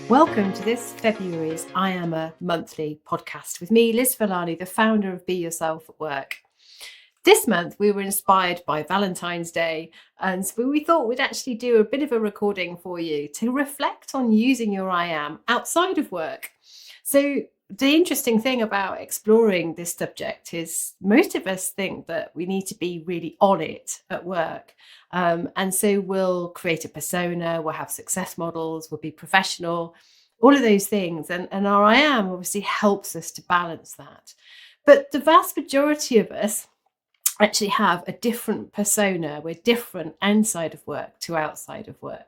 Welcome to this February's I Am a Monthly podcast with me, Liz Villani, the founder of Be Yourself at Work. This month, we were inspired by Valentine's Day, and so we thought we'd actually do a bit of a recording for you to reflect on using your I Am outside of work. So the interesting thing about exploring this subject is most of us think that we need to be really on it at work. And so we'll create a persona, we'll have success models, we'll be professional, all of those things. And our I Am obviously helps us to balance that. But the vast majority of us actually have a different persona. We're different inside of work to outside of work.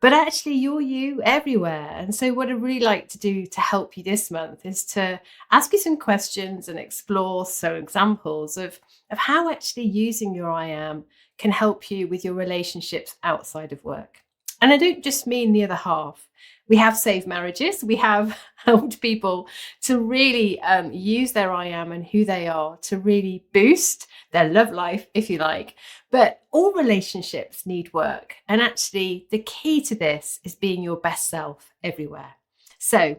But actually, you're you everywhere. And so, what I'd really like to do to help you this month is to ask you some questions and explore some examples of how actually using your I Am can help you with your relationships outside of work. And I don't just mean the other half. We have saved marriages. We have helped people to really use their I Am and who they are to really boost their love life, if you like. But all relationships need work. And actually, the key to this is being your best self everywhere. So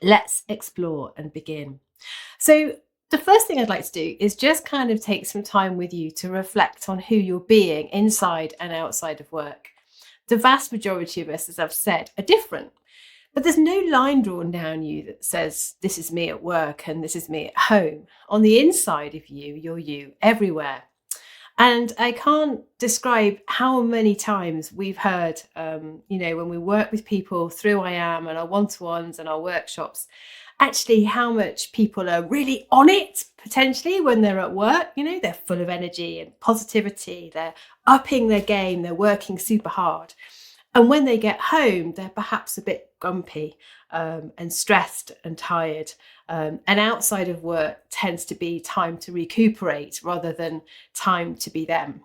let's explore and begin. So the first thing I'd like to do is just kind of take some time with you to reflect on who you're being inside and outside of work. The vast majority of us, as I've said, are different. But there's no line drawn down you that says, this is me at work and this is me at home. On the inside of you, you're you everywhere. And I can't describe how many times we've heard, when we work with people through I Am and our one-to-ones and our workshops, actually how much people are really on it, potentially, when they're at work. They're full of energy and positivity. They're upping their game. They're working super hard. And when they get home, they're perhaps a bit grumpy and stressed and tired. And outside of work tends to be time to recuperate rather than time to be them.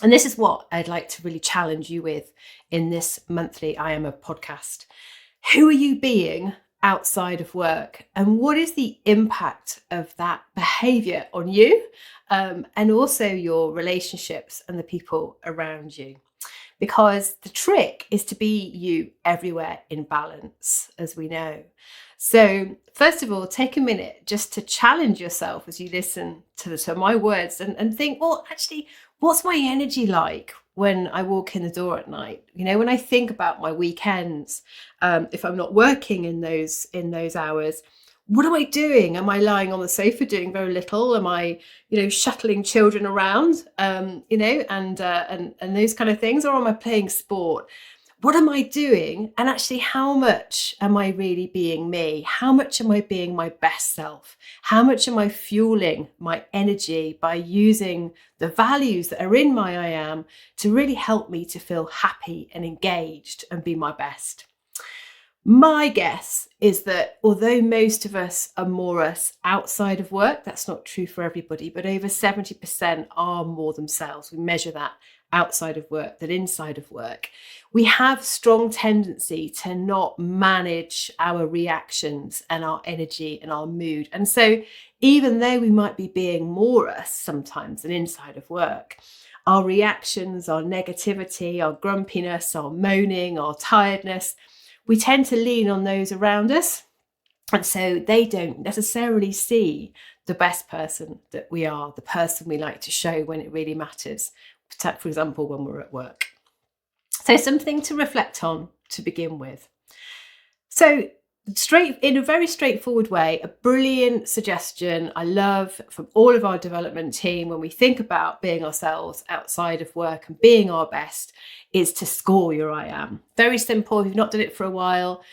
And this is what I'd like to really challenge you with in this monthly I Am a podcast. Who are you being outside of work? And what is the impact of that behavior on you and also your relationships and the people around you? Because the trick is to be you everywhere in balance, as we know. So first of all, take a minute just to challenge yourself as you listen to my words and think, well, actually, what's my energy like when I walk in the door at night? When I think about my weekends, if I'm not working in those hours, what am I doing? Am I lying on the sofa doing very little? Am I, shuttling children around, and those kind of things? Or am I playing sport? What am I doing? And actually, how much am I really being me? How much am I being my best self? How much am I fueling my energy by using the values that are in my I Am to really help me to feel happy and engaged and be my best? My guess is that although most of us are more us outside of work, that's not true for everybody, but over 70% are more themselves. We measure that outside of work than inside of work. We have strong tendency to not manage our reactions and our energy and our mood. And so even though we might be being more us sometimes than inside of work, our reactions, our negativity, our grumpiness, our moaning, our tiredness, we tend to lean on those around us. And so they don't necessarily see the best person that we are, the person we like to show when it really matters, for example, when we're at work. So something to reflect on to begin with. So in a very straightforward way, a brilliant suggestion I love from all of our development team when we think about being ourselves outside of work and being our best is to score your I Am. Very simple. If you've not done it for a while,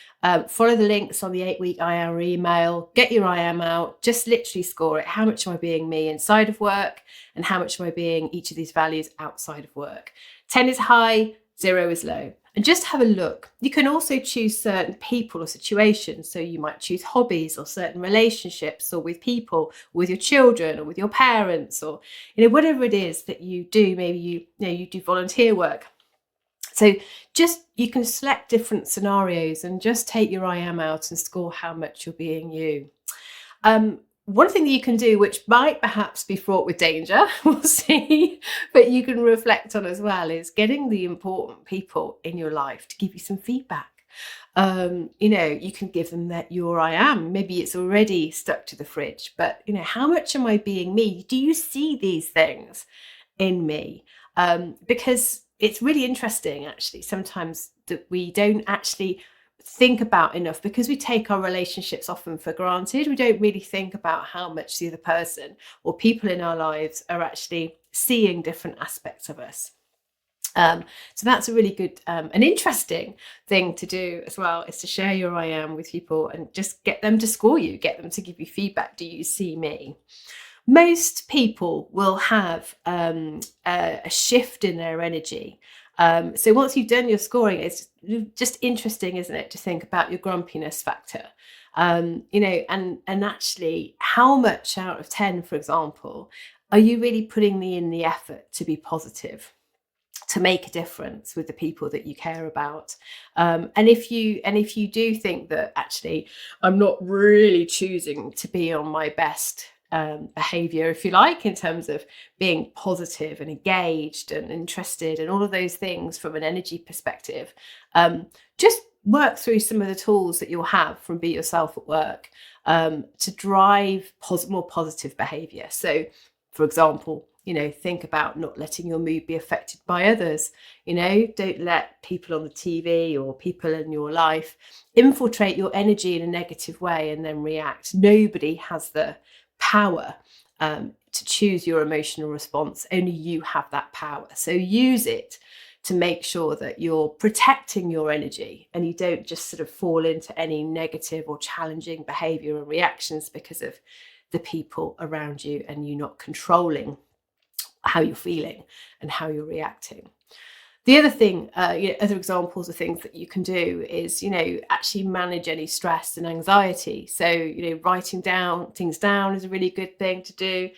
follow the links on the 8-week I Am email, get your I Am out, just literally score it. How much am I being me inside of work? And how much am I being each of these values outside of work? 10 is high, 0 is low. And just have a look. You can also choose certain people or situations. So you might choose hobbies or certain relationships or with people, or with your children or with your parents or, whatever it is that you do. Maybe you do volunteer work. So you can select different scenarios and just take your I Am out and score how much you're being you. One thing that you can do, which might perhaps be fraught with danger, we'll see, but you can reflect on as well, is getting the important people in your life to give you some feedback. You can give them that your I am. Maybe it's already stuck to the fridge, but how much am I being me? Do you see these things in me? Because it's really interesting, actually, sometimes that we don't actually think about enough, because we take our relationships often for granted. We don't really think about how much the other person or people in our lives are actually seeing different aspects of us. So that's a really good and interesting thing to do as well, is to share your I am with people and just get them to score you, get them to give you feedback. Do you see me? Most people will have a shift in their energy. So once you've done your scoring, it's just interesting, isn't it, to think about your grumpiness factor. And actually, how much out of 10, for example, are you really putting in the effort to be positive, to make a difference with the people that you care about? And if you do think that actually I'm not really choosing to be on my best behavior, if you like, in terms of being positive and engaged and interested and all of those things from an energy perspective, just work through some of the tools that you'll have from Be Yourself at Work to drive more positive behavior. So, for example, think about not letting your mood be affected by others. Don't let people on the TV or people in your life infiltrate your energy in a negative way and then react. Nobody has the power to choose your emotional response. Only you have that power. So use it to make sure that you're protecting your energy and you don't just sort of fall into any negative or challenging behavior and reactions because of the people around you and you not controlling how you're feeling and how you're reacting. The other thing, other examples of things that you can do is, actually manage any stress and anxiety. So, writing things down is a really good thing to do.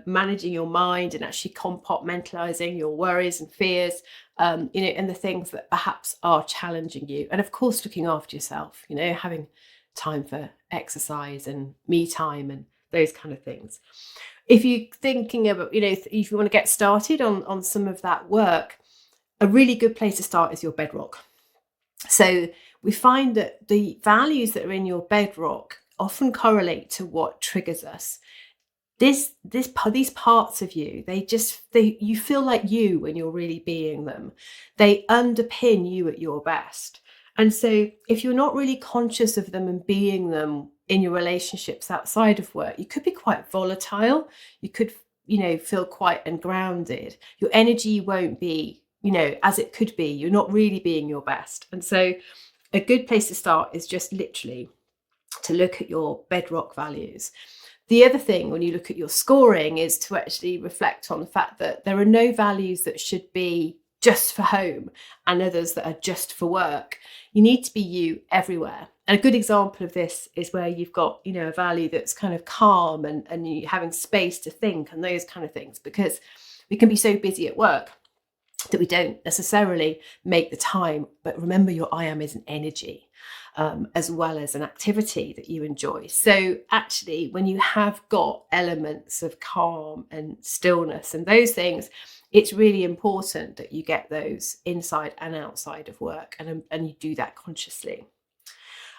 Managing your mind and actually compartmentalizing your worries and fears, and the things that perhaps are challenging you. And of course, looking after yourself, having time for exercise and me time and those kind of things. If you're thinking about, if you want to get started on some of that work, a really good place to start is your bedrock. So we find that the values that are in your bedrock often correlate to what triggers us. These parts of you, you feel like you when you're really being them. They underpin you at your best. And so if you're not really conscious of them and being them in your relationships outside of work, you could be quite volatile. You could, feel quite ungrounded. Your energy won't be, as it could be. You're not really being your best. And so a good place to start is just literally to look at your bedrock values. The other thing when you look at your scoring is to actually reflect on the fact that there are no values that should be just for home and others that are just for work. You need to be you everywhere. And a good example of this is where you've got, a value that's kind of calm and you having space to think and those kind of things, because we can be so busy at work that we don't necessarily make the time. But remember, your I am is an energy as well as an activity that you enjoy. So actually, when you have got elements of calm and stillness and those things, it's really important that you get those inside and outside of work, and you do that consciously.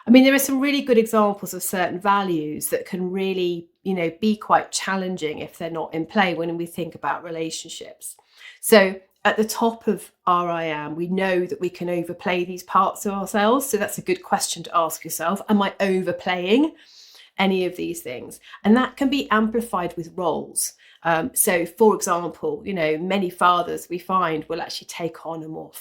I mean, there are some really good examples of certain values that can really, be quite challenging if they're not in play when we think about relationships. So at the top of our I am, we know that we can overplay these parts of ourselves. So that's a good question to ask yourself. Am I overplaying any of these things? And that can be amplified with roles. So, for example, many fathers we find will actually take on a more,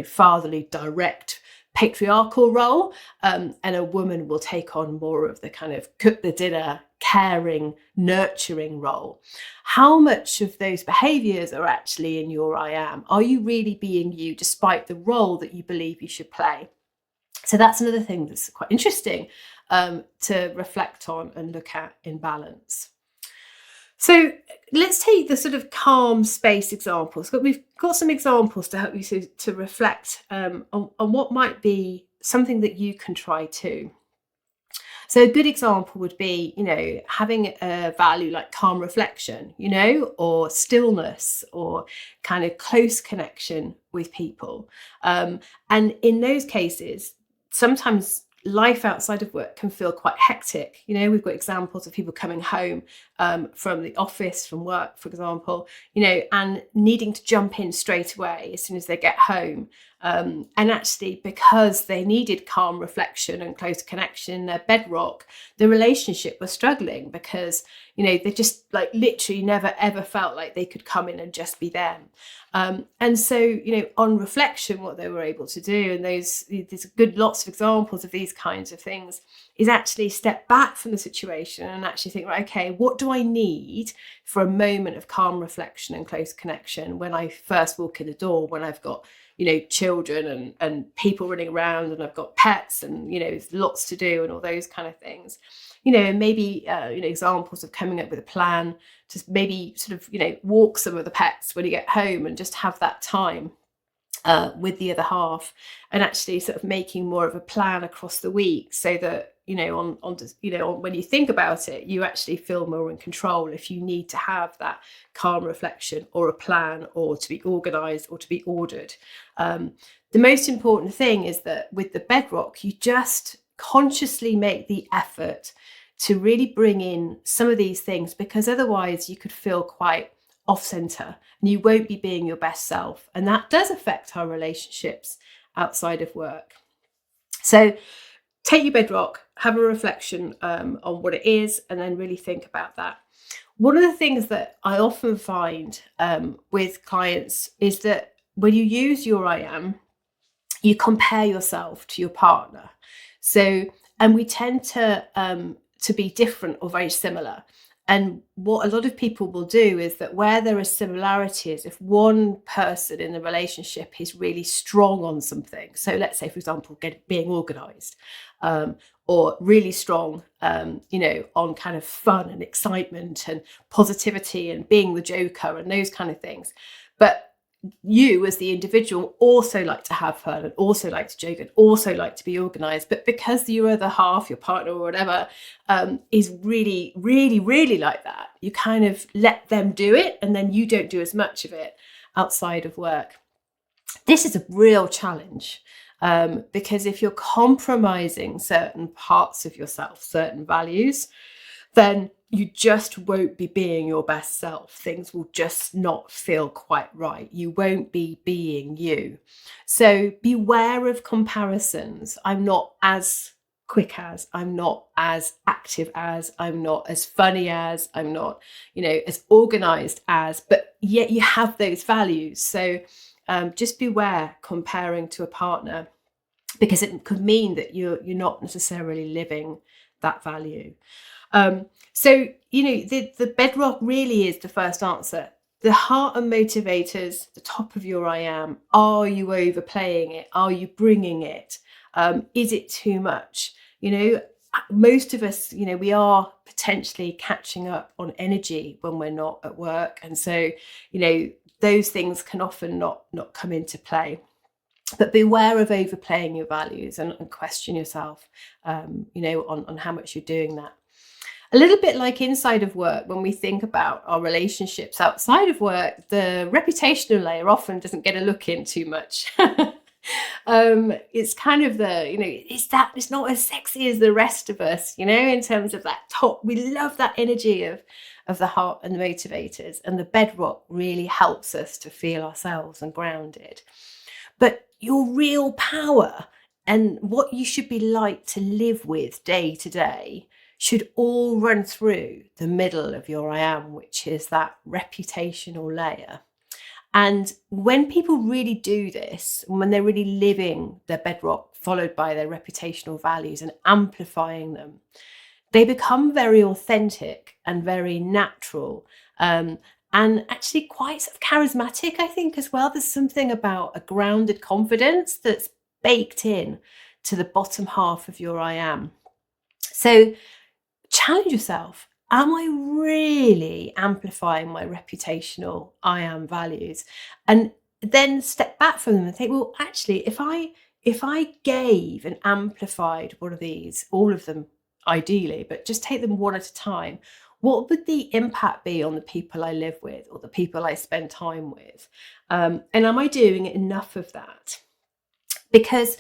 fatherly, direct, patriarchal role, and a woman will take on more of the kind of cook the dinner, caring, nurturing role. How much of those behaviors are actually in your I am? Are you really being you despite the role that you believe you should play? So that's another thing that's quite interesting to reflect on and look at in balance. So let's take the sort of calm space examples. We've got some examples to help you to reflect on what might be something that you can try too. So a good example would be, having a value like calm reflection, or stillness, or kind of close connection with people. And in those cases, sometimes life outside of work can feel quite hectic. We've got examples of people coming home from the office, from work, for example, and needing to jump in straight away as soon as they get home. And actually, because they needed calm reflection and close connection in their bedrock, the relationship was struggling because, they just literally never ever felt like they could come in and just be them. And so, on reflection, what they were able to do, and there's lots of examples of these kinds of things, is actually step back from the situation and actually think, right, okay, what do I need for a moment of calm reflection and close connection when I first walk in the door, when I've got, children and people running around, and I've got pets, and, there's lots to do and all those kind of things. And maybe, examples of coming up with a plan to maybe sort of, walk some of the pets when you get home and just have that time with the other half, and actually sort of making more of a plan across the week so that, when you think about it, you actually feel more in control if you need to have that calm reflection or a plan, or to be organized or to be ordered. The most important thing is that with the bedrock, you just consciously make the effort to really bring in some of these things, because otherwise you could feel quite off center and you won't be being your best self. And that does affect our relationships outside of work. So take your bedrock, have a reflection on what it is, and then really think about that. One of the things that I often find with clients is that when you use your I am, you compare yourself to your partner. So, and we tend to be different or very similar. And what a lot of people will do is that where there are similarities, if one person in the relationship is really strong on something, so let's say, for example, being organized, or really strong, on kind of fun and excitement and positivity and being the joker and those kind of things. But you as the individual also like to have fun and also like to joke and also like to be organized, but because your other half, your partner or whatever, is really, really, really like that, you kind of let them do it, and then you don't do as much of it outside of work. This is a real challenge, because if you're compromising certain parts of yourself, certain values, then you just won't be being your best self. Things will just not feel quite right. You won't be being you. So beware of comparisons. I'm not as quick as, I'm not as active as, I'm not as funny as, I'm not, as organized as, but yet you have those values. So just beware comparing to a partner, because it could mean that you're not necessarily living that value. So, the bedrock really is the first answer. The heart and motivators, the top of your I am. Are you overplaying it? Are you bringing it? Is it too much? Most of us, we are potentially catching up on energy when we're not at work. And so, those things can often not come into play. But beware of overplaying your values and question yourself, on how much you're doing that. A little bit like inside of work, when we think about our relationships outside of work, the reputational layer often doesn't get a look in too much. It's kind of it's not as sexy as the rest of us, in terms of that top. We love that energy of the heart and the motivators, and the bedrock really helps us to feel ourselves and grounded. But your real power and what you should be like to live with day to day should all run through the middle of your I am, which is that reputational layer. And when people really do this, when they're really living their bedrock, followed by their reputational values and amplifying them, they become very authentic and very natural, and actually quite sort of charismatic, I think, as well. There's something about a grounded confidence that's baked in to the bottom half of your I am. So challenge yourself. Am I really amplifying my reputational I am values? And then step back from them and think, well, actually, if I gave and amplified one of these, all of them ideally, but just take them one at a time, what would the impact be on the people I live with or the people I spend time with? And am I doing enough of that? Because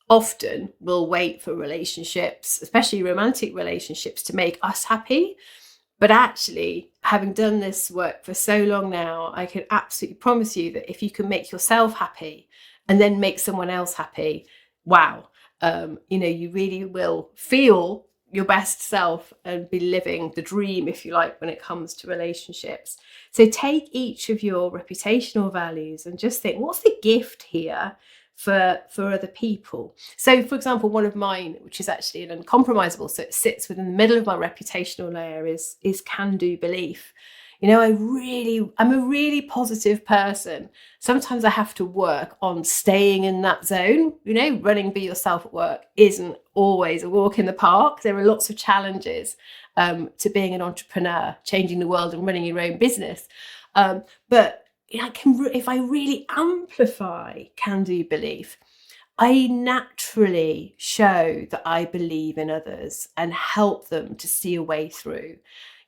often we'll wait for relationships, especially romantic relationships, to make us happy. But actually, having done this work for so long now, I can absolutely promise you that if you can make yourself happy and then make someone else happy, wow, you really will feel your best self and be living the dream, if you like, when it comes to relationships. So take each of your reputational values and just think, what's the gift here for other people? So, for example, one of mine, which is actually an uncompromisable, so it sits within the middle of my reputational layer, is can-do belief. I'm a really positive person. Sometimes I have to work on staying in that zone. Running Be Yourself at work isn't always a walk in the park. There are lots of challenges to being an entrepreneur, changing the world and running your own business. But if I really amplify can-do belief, I naturally show that I believe in others and help them to see a way through,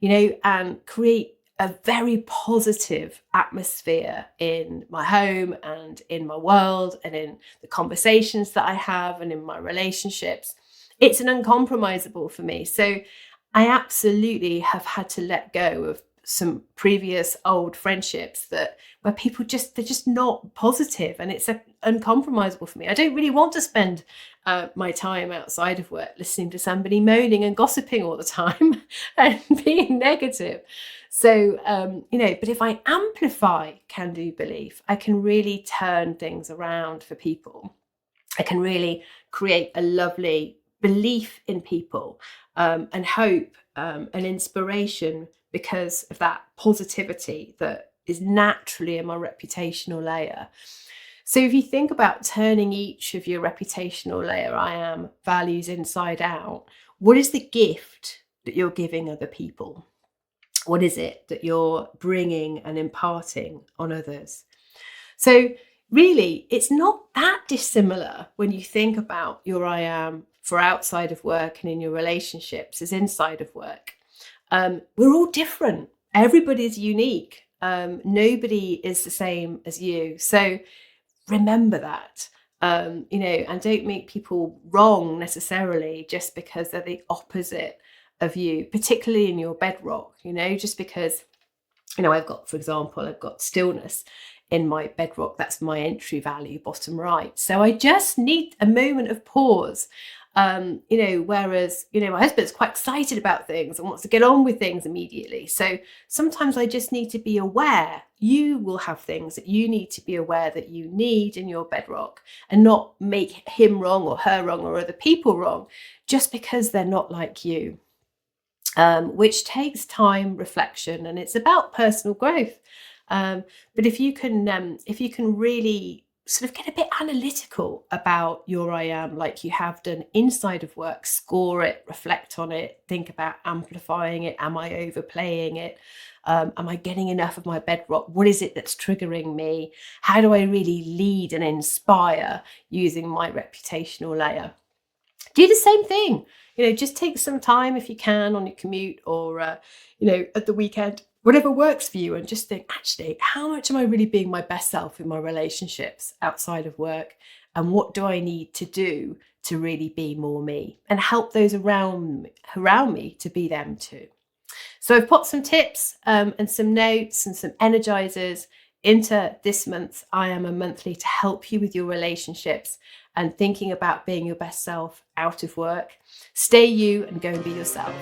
and create a very positive atmosphere in my home and in my world and in the conversations that I have and in my relationships. It's an uncompromisable for me. So I absolutely have had to let go of some previous old friendships where people they're just not positive, and it's uncompromisable for me. I don't really want to spend my time outside of work listening to somebody moaning and gossiping all the time and being negative. So, but if I amplify can-do belief, I can really turn things around for people. I can really create a lovely belief in people and hope and inspiration because of that positivity that is naturally in my reputational layer. So if you think about turning each of your reputational layer, I am values inside out, what is the gift that you're giving other people? What is it that you're bringing and imparting on others? So really, it's not that dissimilar when you think about your I am for outside of work and in your relationships as inside of work. We're all different. Everybody's unique. Nobody is the same as you. So remember that, and don't make people wrong necessarily just because they're the opposite of you, particularly in your bedrock, just because, I've got stillness in my bedrock. That's my entry value, bottom right. So I just need a moment of pause. Whereas, my husband's quite excited about things and wants to get on with things immediately. So sometimes I just need to be aware. You will have things that you need to be aware that you need in your bedrock, and not make him wrong or her wrong or other people wrong just because they're not like you. Which takes time, reflection, and it's about personal growth. But if you can really sort of get a bit analytical about your I am, like you have done inside of work, score it, reflect on it, think about amplifying it. Am I overplaying it? Am I getting enough of my bedrock? What is it that's triggering me? How do I really lead and inspire using my reputational layer? Do the same thing. Just take some time if you can on your commute or, at the weekend, whatever works for you, and just think, actually, how much am I really being my best self in my relationships outside of work? And what do I need to do to really be more me and help those around me to be them too? So I've put some tips and some notes and some energizers into this month's I Am a Monthly to help you with your relationships and thinking about being your best self out of work. Stay you and go and be yourself.